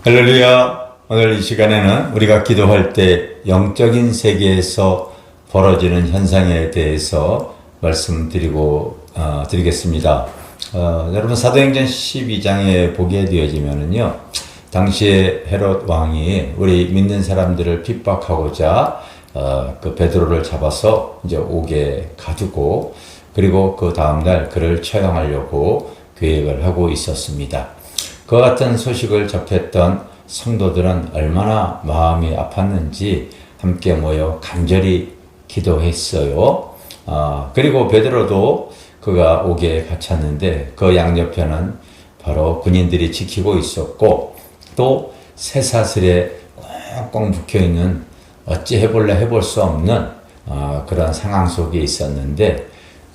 할렐루야. 오늘 이 시간에는 우리가 기도할 때 영적인 세계에서 벌어지는 현상에 대해서 드리겠습니다. 여러분 사도행전 12장에 보게 되어지면은요, 당시에 헤롯 왕이 우리 믿는 사람들을 핍박하고자 그 베드로를 잡아서 이제 옥에 가두고, 그리고 그 다음날 그를 처형하려고 계획을 하고 있었습니다. 그와 같은 소식을 접했던 성도들은 얼마나 마음이 아팠는지 함께 모여 간절히 기도했어요. 그리고 베드로도 그가 옥에 갇혔는데 그 양옆에는 바로 군인들이 지키고 있었고, 또 쇠사슬에 꽁꽁 묶여있는 어찌 해볼 수 없는 그런 상황 속에 있었는데,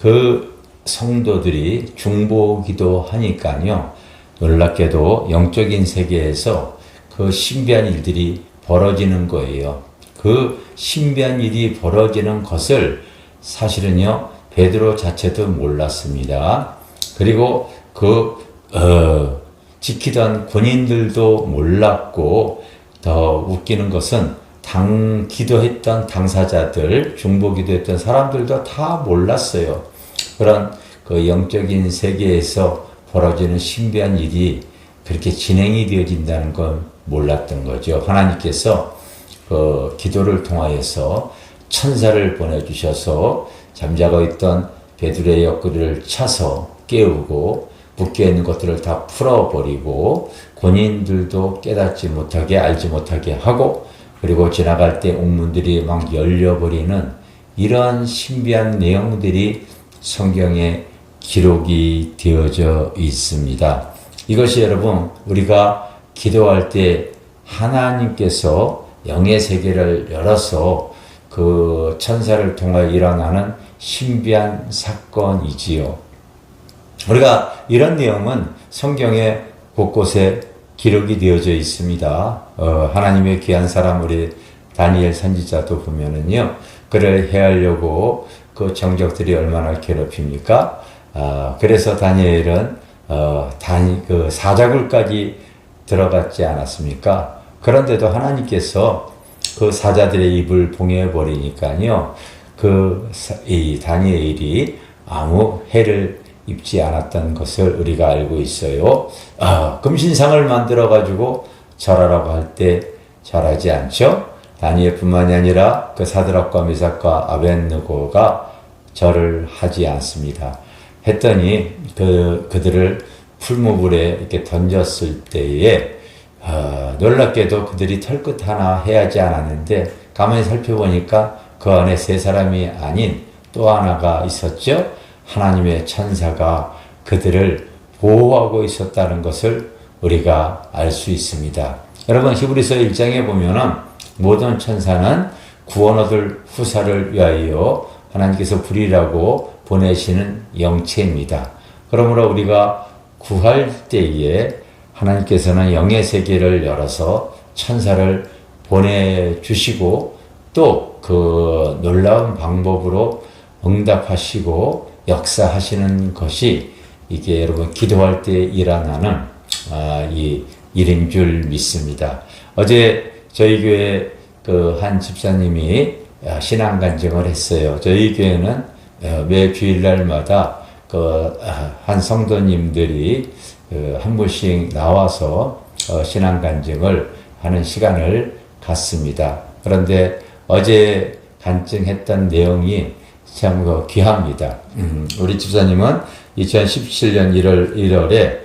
그 성도들이 중보기도 하니까요, 놀랍게도 영적인 세계에서 그 신비한 일들이 벌어지는 거예요. 그 신비한 일이 벌어지는 것을 사실은요, 베드로 자체도 몰랐습니다. 그리고 지키던 군인들도 몰랐고, 더 웃기는 것은 기도했던 당사자들, 중보기도했던 사람들도 다 몰랐어요. 그런 그 영적인 세계에서 벌어지는 신비한 일이 그렇게 진행이 되어진다는 건 몰랐던 거죠. 하나님께서 그 기도를 통하여서 천사를 보내주셔서 잠자고 있던 베드로의 옆구리를 차서 깨우고, 묶여있는 것들을 다 풀어버리고, 군인들도 깨닫지 못하게 알지 못하게 하고, 그리고 지나갈 때 옥문들이 막 열려버리는 이런 신비한 내용들이 성경에 기록이 되어져 있습니다. 이것이 여러분, 우리가 기도할 때 하나님께서 영의 세계를 열어서 그 천사를 통하여 일어나는 신비한 사건이지요. 우리가 이런 내용은 성경에 곳곳에 기록이 되어져 있습니다. 하나님의 귀한 사람 우리 다니엘 선지자도 보면은요, 그를 해하려고 그 정적들이 얼마나 괴롭힙니까? 그래서 다니엘은 그 사자굴까지 들어갔지 않았습니까? 그런데도 하나님께서 그 사자들의 입을 봉해버리니까요, 이 다니엘이 아무 해를 입지 않았던 것을 우리가 알고 있어요. 금신상을 만들어가지고 절하라고 할 때 절하지 않죠? 다니엘뿐만이 아니라 그 사드락과 메삭과 아벳느고가 절을 하지 않습니다. 했더니 그들을 풀무불에 이렇게 던졌을 때에 놀랍게도 그들이 털끝 하나 해하지 않았는데, 가만히 살펴보니까 그 안에 세 사람이 아닌 또 하나가 있었죠. 하나님의 천사가 그들을 보호하고 있었다는 것을 우리가 알 수 있습니다. 여러분, 히브리서 1장에 보면은 모든 천사는 구원 얻을 후사를 위하여 하나님께서 부리라고 보내시는 영체입니다. 그러므로 우리가 구할 때에 하나님께서는 영의 세계를 열어서 천사를 보내주시고, 또 그 놀라운 방법으로 응답하시고 역사하시는 것이 이게 여러분 기도할 때 일어나는 이 일인 줄 믿습니다. 어제 저희 교회 그 한 집사님이 신앙 간증을 했어요. 저희 교회는 매 주일날마다 그 한 성도님들이 한 분씩 나와서 신앙 간증을 하는 시간을 갖습니다. 그런데 어제 간증했던 내용이 참 귀합니다. 우리 집사님은 2017년 1월에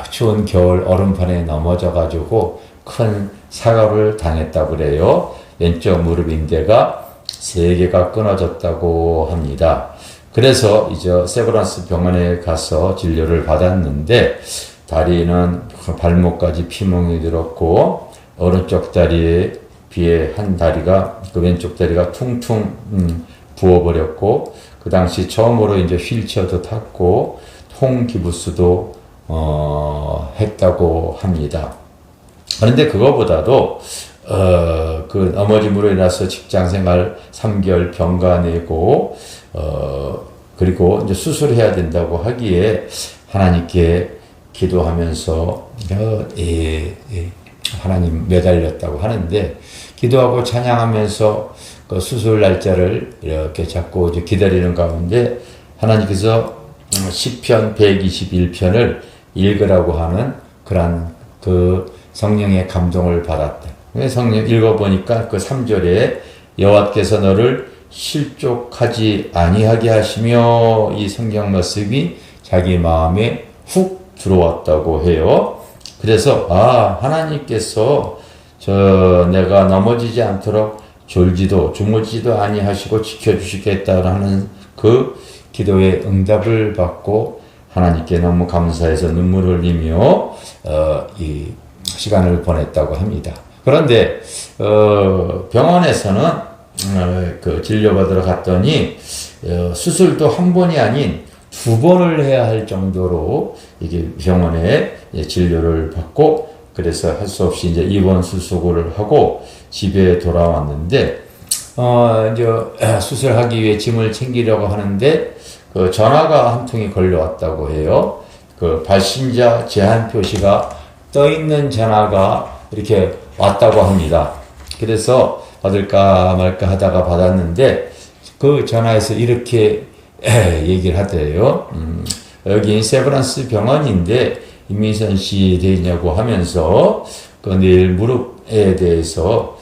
추운 겨울 얼음판에 넘어져가지고 큰 사고를 당했다고 그래요. 왼쪽 무릎 인대가 3개가 끊어졌다고 합니다. 그래서 이제 세브란스 병원에 가서 진료를 받았는데, 다리는 발목까지 피멍이 들었고, 오른쪽 다리에 비해 한 다리가, 그 왼쪽 다리가 퉁퉁 부어버렸고, 그 당시 처음으로 이제 휠체어도 탔고, 통기부스도 했다고 합니다. 그런데 그거보다도 그 넘어짐으로 인해서 직장생활 3개월 병가 내고, 그리고 이제 수술해야 된다고 하기에 하나님께 기도하면서 하나님 매달렸다고 하는데, 기도하고 찬양하면서 그 수술 날짜를 이렇게 잡고 이제 기다리는 가운데 하나님께서 시편 121편을 읽으라고 하는 그런 그 성령의 감동을 받았다. 성령 읽어보니까 그 3절에 여호와께서 너를 실족하지 아니하게 하시며, 이 성경 말씀이 자기 마음에 훅 들어왔다고 해요. 그래서 하나님께서 내가 넘어지지 않도록 졸지도 주무지도 아니하시고 지켜주시겠다라는 그 기도의 응답을 받고 하나님께 너무 감사해서 눈물을 흘리며 이 시간을 보냈다고 합니다. 그런데 병원에서는 그 진료받으러 갔더니 수술도 한 번이 아닌 두 번을 해야 할 정도로 이게 병원에 진료를 받고, 그래서 할 수 없이 이제 입원 수술을 하고 집에 돌아왔는데, 이제 수술하기 위해 짐을 챙기려고 하는데 그 전화가 한 통이 걸려왔다고 해요. 그 발신자 제한 표시가 떠 있는 전화가 이렇게 왔다고 합니다. 그래서 받을까 말까 하다가 받았는데 그 전화에서 이렇게 얘기를 하대요. 여기 세브란스 병원인데 임민선 씨 되냐고 하면서 그 내일 무릎에 대해서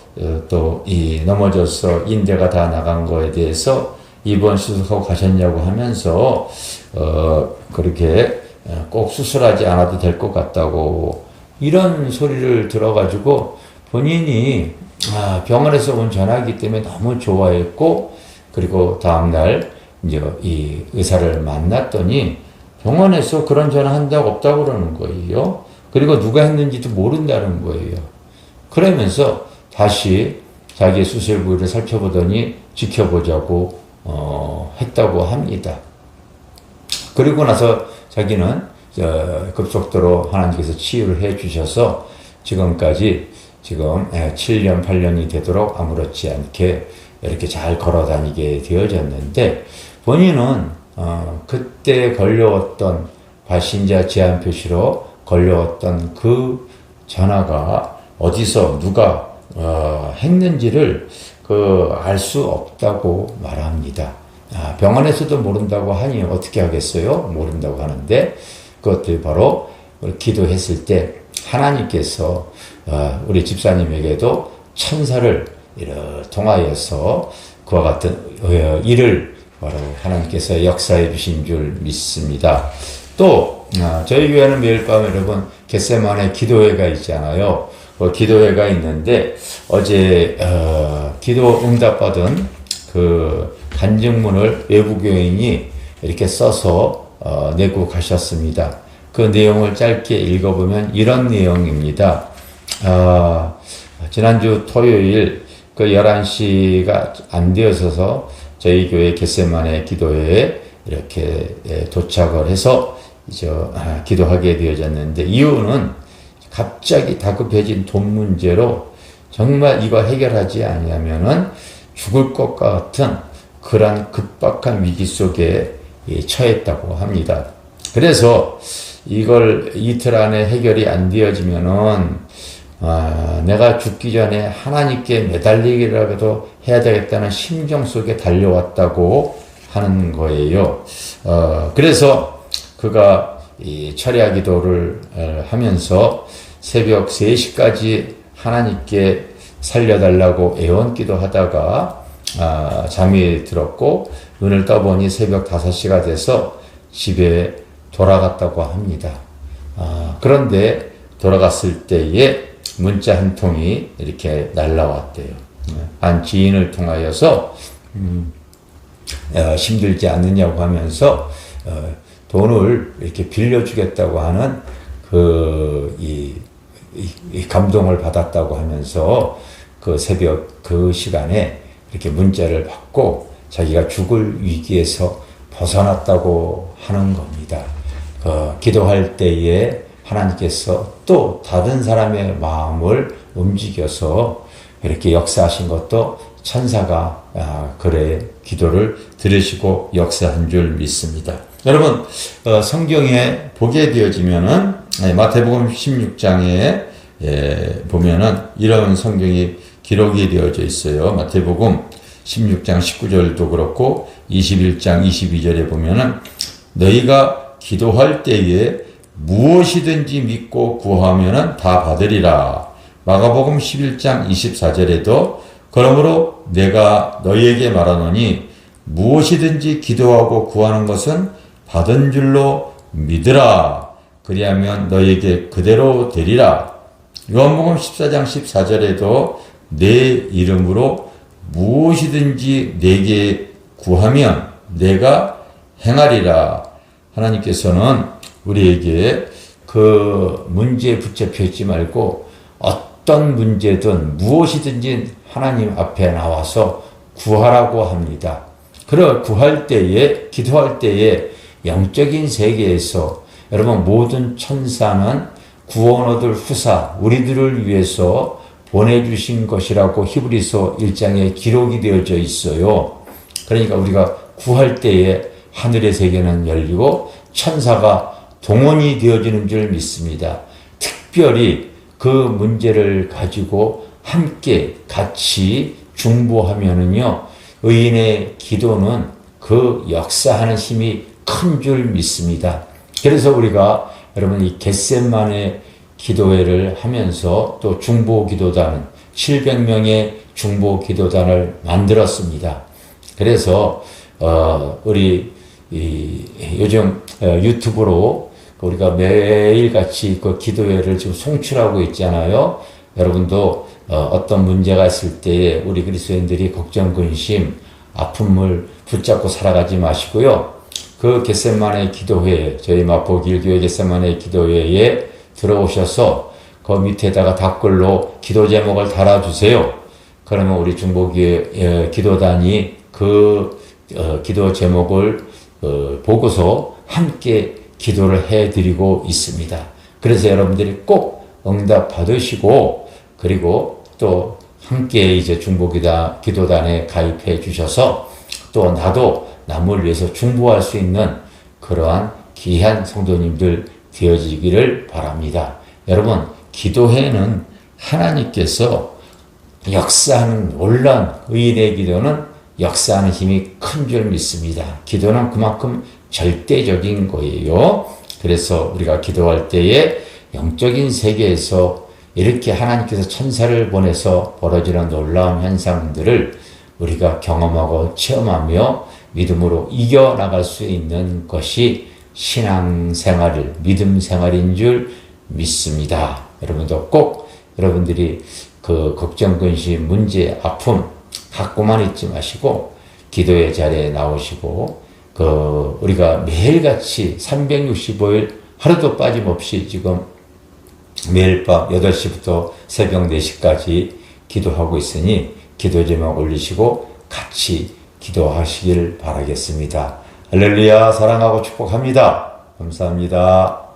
또 이 넘어져서 인대가 다 나간 거에 대해서 입원 수술하고 가셨냐고 하면서 그렇게 꼭 수술하지 않아도 될 것 같다고 이런 소리를 들어가지고 본인이 병원에서 온 전화이기 때문에 너무 좋아했고, 그리고 다음날 이제 이 의사를 만났더니 병원에서 그런 전화 한 적 없다고 그러는 거예요. 그리고 누가 했는지도 모른다는 거예요. 그러면서 다시 자기의 수술 부위를 살펴보더니 지켜보자고 했다고 합니다. 그리고 나서 자기는 급속도로 하나님께서 치유를 해 주셔서 지금까지 7년, 8년이 되도록 아무렇지 않게 이렇게 잘 걸어 다니게 되어졌는데, 본인은 그때 걸려왔던 발신자 제한 표시로 걸려왔던 그 전화가 어디서 누가 했는지를 알 수 없다고 말합니다. 병원에서도 모른다고 하니 어떻게 하겠어요? 모른다고 하는데, 그것도 바로 기도했을 때 하나님께서 우리 집사님에게도 천사를 통하여서 그와 같은 일을 바로 하나님께서 역사해 주신 줄 믿습니다. 또 저희 교회는 매일 밤 여러분 겟세마네 기도회가 있잖아요. 기도회가 있는데 어제 기도 응답받은 그 간증문을 외부 교인이 이렇게 써서 내고 가셨습니다. 그 내용을 짧게 읽어보면 이런 내용입니다. 지난주 토요일 그 11시가 안 되어서 저희 교회 겟세마네 기도회에 이렇게 도착을 해서 기도하게 되어졌는데, 이유는 갑자기 다급해진 돈 문제로 정말 이거 해결하지 않으면은 죽을 것 같은 그런 급박한 위기 속에 처했다고 합니다. 그래서 이걸 이틀 안에 해결이 안 되어지면은 내가 죽기 전에 하나님께 매달리기라도 해야 되겠다는 심정 속에 달려왔다고 하는 거예요. 그래서 그가 이 철야 기도를 하면서 새벽 3시까지 하나님께 살려달라고 애원기도 하다가 잠이 들었고 눈을 떠보니 새벽 5시가 돼서 집에 돌아갔다고 합니다. 그런데 돌아갔을 때에 문자 한 통이 이렇게 날라왔대요. 한 지인을 통하여서 힘들지 않느냐고 하면서 돈을 이렇게 빌려주겠다고 하는 이 감동을 받았다고 하면서 그 새벽 그 시간에 이렇게 문자를 받고 자기가 죽을 위기에서 벗어났다고 하는 겁니다. 기도할 때에 하나님께서 또 다른 사람의 마음을 움직여서 이렇게 역사하신 것도 천사가 그의 기도를 들으시고 역사한 줄 믿습니다. 여러분 성경에 보게 되어지면은 마태복음 16장에 보면은 이런 성경이 기록이 되어져 있어요. 마태복음 16장 19절도 그렇고 21장 22절에 보면은 너희가 기도할 때에 무엇이든지 믿고 구하면은 다 받으리라. 마가복음 11장 24절에도 그러므로 내가 너희에게 말하노니 무엇이든지 기도하고 구하는 것은 받은 줄로 믿으라. 그리하면 너희에게 그대로 되리라. 요한복음 14장 14절에도 내 이름으로 무엇이든지 내게 구하면 내가 행하리라. 하나님께서는 우리에게 그 문제에 붙잡혀 있지 말고 어떤 문제든 무엇이든지 하나님 앞에 나와서 구하라고 합니다. 그러 구할 때에, 기도할 때에 영적인 세계에서 여러분 모든 천사는 구원 얻을 후사, 우리들을 위해서 보내주신 것이라고 히브리서 1장에 기록이 되어져 있어요. 그러니까 우리가 구할 때에 하늘의 세계는 열리고 천사가 동원이 되어지는 줄 믿습니다. 특별히 그 문제를 가지고 함께 같이 중보하면은요, 의인의 기도는 그 역사하는 힘이 큰 줄 믿습니다. 그래서 우리가 여러분 이 겟세마네 기도회를 하면서 또 중보 기도단 700명의 중보 기도단을 만들었습니다. 그래서 우리 요즘 유튜브로 우리가 매일같이 그 기도회를 지금 송출하고 있잖아요. 여러분도 어떤 문제가 있을 때 우리 그리스도인들이 걱정, 근심, 아픔을 붙잡고 살아가지 마시고요. 그 겟세마네 기도회, 저희 마포길교회 겟세마네 기도회에 들어오셔서 그 밑에다가 댓글로 기도 제목을 달아주세요. 그러면 우리 중보교회 기도단이 그 기도 제목을 보고서 함께 기도를 해드리고 있습니다. 그래서 여러분들이 꼭 응답 받으시고 그리고 또 함께 이제 중보기도단에 가입해 주셔서 또 나도 남을 위해서 중보할 수 있는 그러한 귀한 성도님들 되어지기를 바랍니다. 여러분, 기도회는 하나님께서 역사하는 놀라운 의인의 기도는 역사하는 힘이 큰 줄 믿습니다. 기도는 그만큼 절대적인 거예요. 그래서 우리가 기도할 때에 영적인 세계에서 이렇게 하나님께서 천사를 보내서 벌어지는 놀라운 현상들을 우리가 경험하고 체험하며 믿음으로 이겨나갈 수 있는 것이 신앙생활을, 믿음 생활인 줄 믿습니다. 여러분도 꼭 여러분들이 그 걱정, 근심, 문제, 아픔 갖고만 있지 마시고 기도의 자리에 나오시고 우리가 매일같이 365일 하루도 빠짐없이 지금 매일 밤 8시부터 새벽 4시까지 기도하고 있으니 기도 제목 올리시고 같이 기도하시길 바라겠습니다. 할렐루야, 사랑하고 축복합니다. 감사합니다.